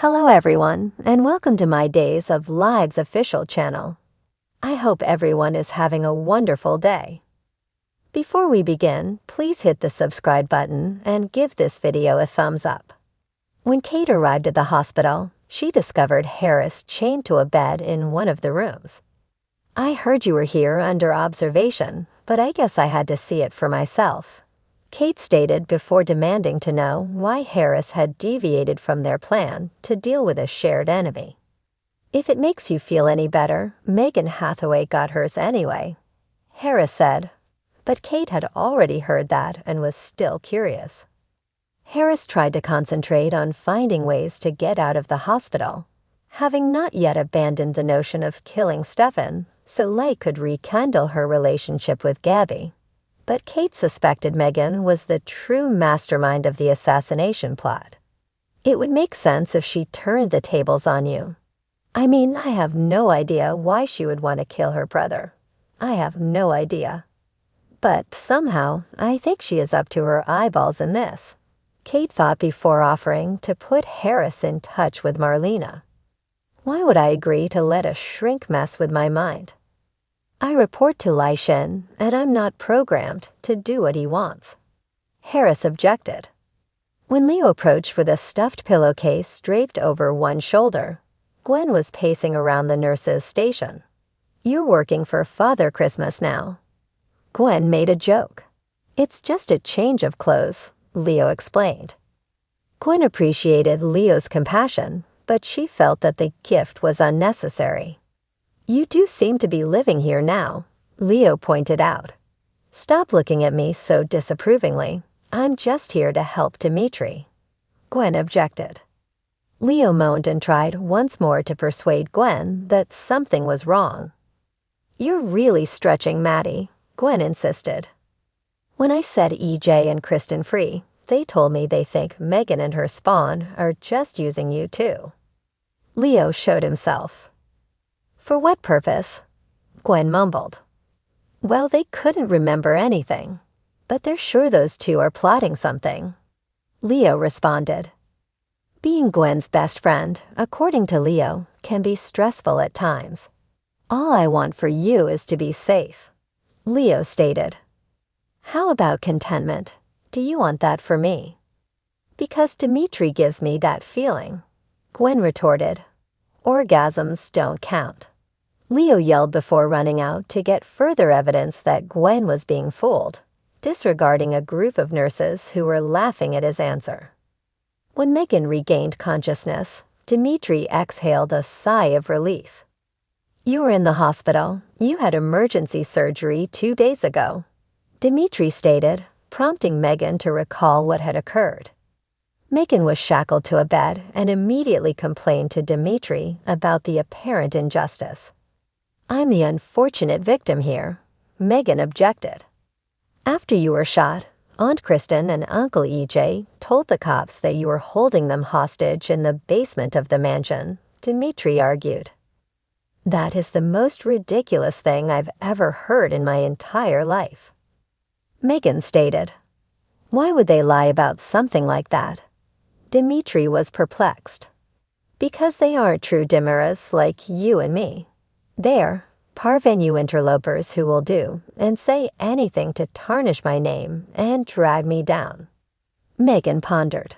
Hello everyone, and welcome to my Days of Lives official channel. I hope everyone is having a wonderful day. Before we begin, please hit the subscribe button and give this video a thumbs up. When Kate arrived at the hospital, she discovered Harris chained to a bed in one of the rooms. "I heard you were here under observation, but I guess I had to see it for myself," Kate stated before demanding to know why Harris had deviated from their plan to deal with a shared enemy. "If it makes you feel any better, Megan Hathaway got hers anyway," Harris said, but Kate had already heard that and was still curious. Harris tried to concentrate on finding ways to get out of the hospital, having not yet abandoned the notion of killing Stefan so Leigh could rekindle her relationship with Gabby. But Kate suspected Megan was the true mastermind of the assassination plot. "It would make sense if she turned the tables on you. I mean, I have no idea why she would want to kill her brother. I have no idea. But somehow, I think she is up to her eyeballs in this," Kate thought before offering to put Harris in touch with Marlena. "Why would I agree to let a shrink mess with my mind? I report to Lai Shin, and I'm not programmed to do what he wants," Harris objected. When Leo approached with a stuffed pillowcase draped over one shoulder, Gwen was pacing around the nurse's station. "You're working for Father Christmas now." Gwen made a joke. "It's just a change of clothes," Leo explained. Gwen appreciated Leo's compassion, but she felt that the gift was unnecessary. "You do seem to be living here now," Leo pointed out. "Stop looking at me so disapprovingly. I'm just here to help Dimitri," Gwen objected. Leo moaned and tried once more to persuade Gwen that something was wrong. "You're really stretching, Maddie," Gwen insisted. "When I set EJ and Kristen free, they told me they think Megan and her spawn are just using you too." Leo showed himself. "For what purpose?" Gwen mumbled. "Well, they couldn't remember anything, but they're sure those two are plotting something," Leo responded. Being Gwen's best friend, according to Leo, can be stressful at times. "All I want for you is to be safe," Leo stated. "How about contentment? Do you want that for me?" "Because Dimitri gives me that feeling," Gwen retorted. "Orgasms don't count." Leo yelled before running out to get further evidence that Gwen was being fooled, disregarding a group of nurses who were laughing at his answer. When Megan regained consciousness, Dimitri exhaled a sigh of relief. "You were in the hospital. You had emergency surgery 2 days ago," Dimitri stated, prompting Megan to recall what had occurred. Megan was shackled to a bed and immediately complained to Dimitri about the apparent injustice. "I'm the unfortunate victim here," Megan objected. "After you were shot, Aunt Kristen and Uncle EJ told the cops that you were holding them hostage in the basement of the mansion," Dimitri argued. "That is the most ridiculous thing I've ever heard in my entire life," Megan stated. "Why would they lie about something like that?" Dimitri was perplexed. "Because they aren't true Demiras like you and me. They're parvenu interlopers who will do and say anything to tarnish my name and drag me down," Megan pondered.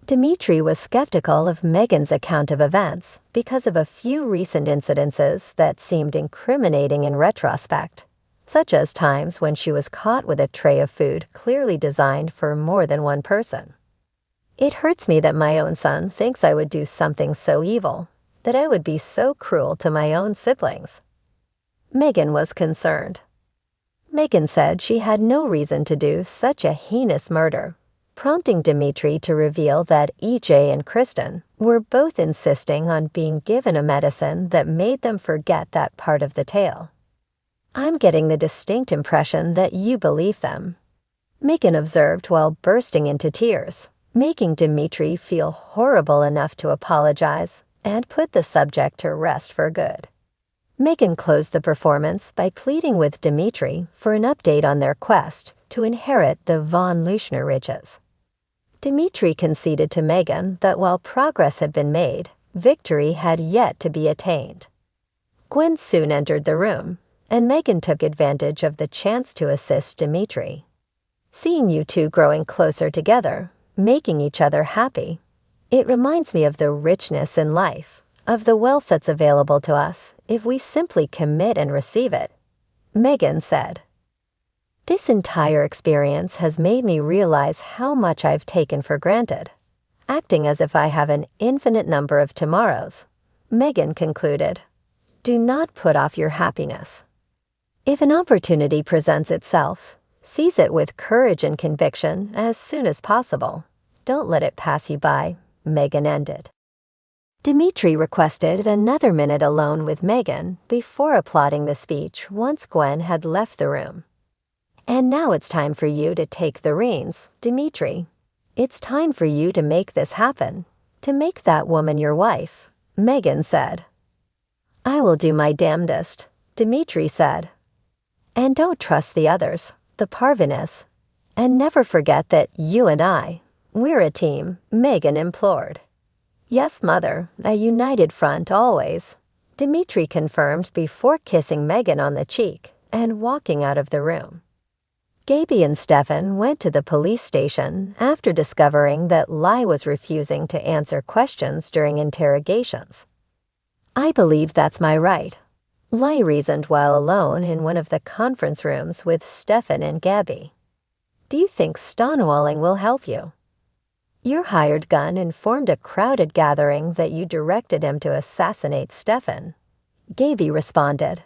Dimitri was skeptical of Megan's account of events because of a few recent incidences that seemed incriminating in retrospect, such as times when she was caught with a tray of food clearly designed for more than one person. "It hurts me that my own son thinks I would do something so evil, that I would be so cruel to my own siblings." Megan was concerned. Megan said she had no reason to do such a heinous murder, prompting Dimitri to reveal that EJ and Kristen were both insisting on being given a medicine that made them forget that part of the tale. "I'm getting the distinct impression that you believe them," Megan observed while bursting into tears, making Dimitri feel horrible enough to apologize and put the subject to rest for good. Megan closed the performance by pleading with Dimitri for an update on their quest to inherit the von Leuschner riches. Dimitri conceded to Megan that while progress had been made, victory had yet to be attained. Gwen soon entered the room, and Megan took advantage of the chance to assist Dimitri. Seeing you two growing closer together, making each other happy, it reminds me of the richness in life, of the wealth that's available to us if we simply commit and receive it, Megan said. This entire experience has made me realize how much I've taken for granted, acting as if I have an infinite number of tomorrows, Megan concluded. Do not put off your happiness. If an opportunity presents itself, seize it with courage and conviction as soon as possible. Don't let it pass you by, Megan ended. Dimitri requested another minute alone with Megan before applauding the speech once Gwen had left the room. And now it's time for you to take the reins, Dimitri. It's time for you to make this happen, to make that woman your wife, Megan said. I will do my damnedest, Dimitri said. And don't trust the others, the Parvinis. And never forget that you and we're a team, Megan implored. Yes, Mother, a united front always, Dimitri confirmed before kissing Megan on the cheek and walking out of the room. Gaby and Stefan went to the police station after discovering that Lai was refusing to answer questions during interrogations. I believe that's my right, Lai reasoned while alone in one of the conference rooms with Stefan and Gaby. Do you think stonewalling will help you? Your hired gun informed a crowded gathering that you directed him to assassinate Stefan, Gaby responded.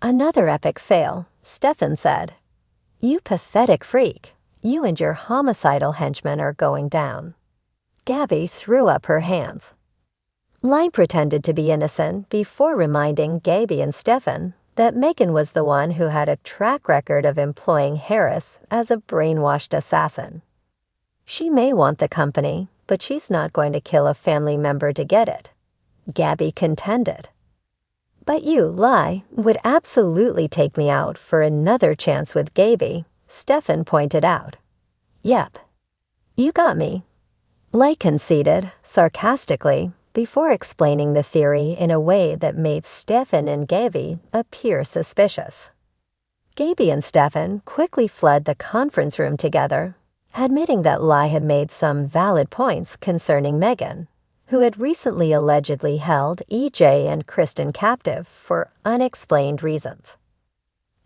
Another epic fail, Stefan said. You pathetic freak, you and your homicidal henchmen are going down. Gaby threw up her hands. Lai pretended to be innocent before reminding Gaby and Stefan that Megan was the one who had a track record of employing Harris as a brainwashed assassin. She may want the company, but she's not going to kill a family member to get it, Gaby contended. But you, Lai, would absolutely take me out for another chance with Gaby, Stefan pointed out. Yep. You got me, Lai conceded, sarcastically, before explaining the theory in a way that made Stefan and Gaby appear suspicious. Gaby and Stefan quickly fled the conference room together, admitting that Lai had made some valid points concerning Megan, who had recently allegedly held EJ and Kristen captive for unexplained reasons.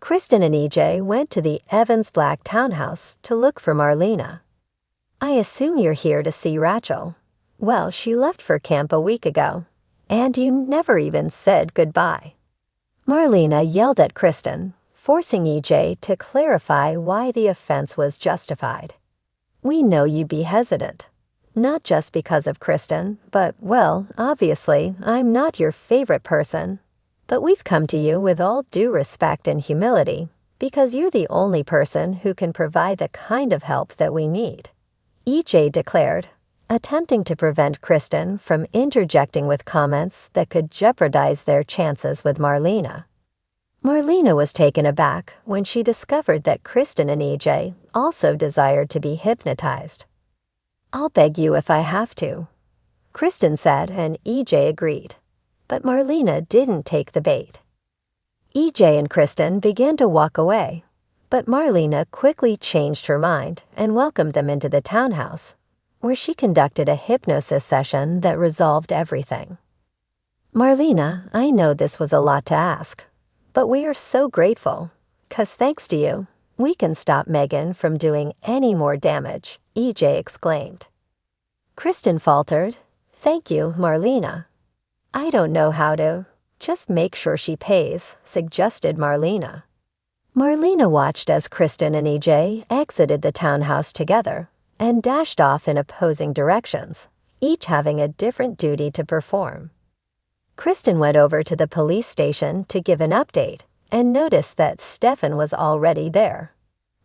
Kristen and EJ went to the Evans Black townhouse to look for Marlena. I assume you're here to see Rachel. Well, she left for camp a week ago, and you never even said goodbye. Marlena yelled at Kristen, forcing EJ to clarify why the offense was justified. We know you'd be hesitant. Not just because of Kristen, but, well, obviously, I'm not your favorite person. But we've come to you with all due respect and humility, because you're the only person who can provide the kind of help that we need, EJ declared, attempting to prevent Kristen from interjecting with comments that could jeopardize their chances with Marlena. Marlena was taken aback when she discovered that Kristen and EJ also desired to be hypnotized. I'll beg you if I have to, Kristen said, and EJ agreed. But Marlena didn't take the bait. EJ and Kristen began to walk away, but Marlena quickly changed her mind and welcomed them into the townhouse, where she conducted a hypnosis session that resolved everything. Marlena, I know this was a lot to ask, but we are so grateful, 'cause thanks to you, we can stop Megan from doing any more damage, EJ exclaimed. Kristen faltered, Thank you, Marlena. I don't know how to. Just make sure she pays, suggested Marlena. Marlena watched as Kristen and EJ exited the townhouse together and dashed off in opposing directions, each having a different duty to perform. Kristen went over to the police station to give an update and noticed that Stefan was already there.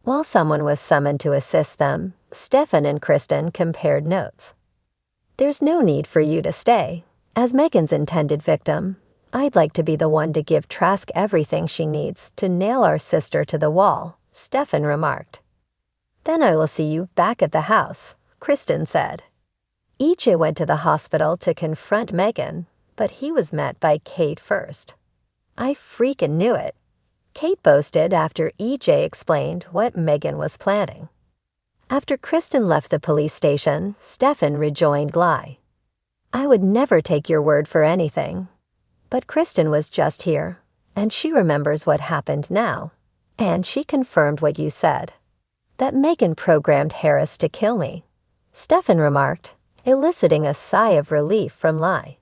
While someone was summoned to assist them, Stefan and Kristen compared notes. There's no need for you to stay. As Megan's intended victim, I'd like to be the one to give Trask everything she needs to nail our sister to the wall, Stefan remarked. Then I will see you back at the house, Kristen said. EJ went to the hospital to confront Megan, but he was met by Kate first. I freaking knew it. Kate boasted after EJ explained what Megan was planning. After Kristen left the police station, Stefan rejoined Gly. I would never take your word for anything. But Kristen was just here, and she remembers what happened now. And she confirmed what you said. That Megan programmed Harris to kill me. Stefan remarked, eliciting a sigh of relief from Gly.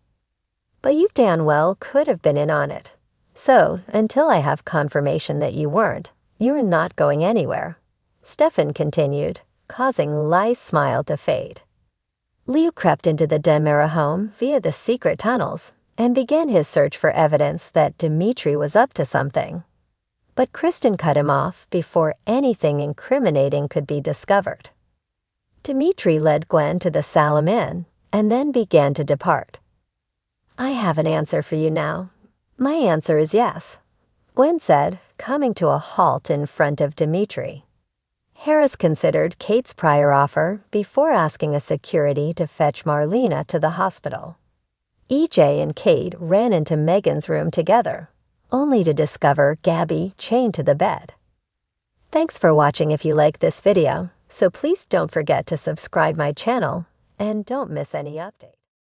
But you damn well could have been in on it. So, until I have confirmation that you weren't, you're not going anywhere. Stefan continued, causing Gly's smile to fade. Liu crept into the Demira home via the secret tunnels and began his search for evidence that Dmitri was up to something. But Kristen cut him off before anything incriminating could be discovered. Dmitri led Gwen to the Salem Inn and then began to depart. I have an answer for you now. My answer is yes, Gwen said, coming to a halt in front of Dmitri. Harris considered Kate's prior offer before asking a security to fetch Marlena to the hospital. EJ and Kate ran into Megan's room together, only to discover Gabby chained to the bed. Thanks for watching. If you like this video, so please don't forget to subscribe my channel and don't miss any updates.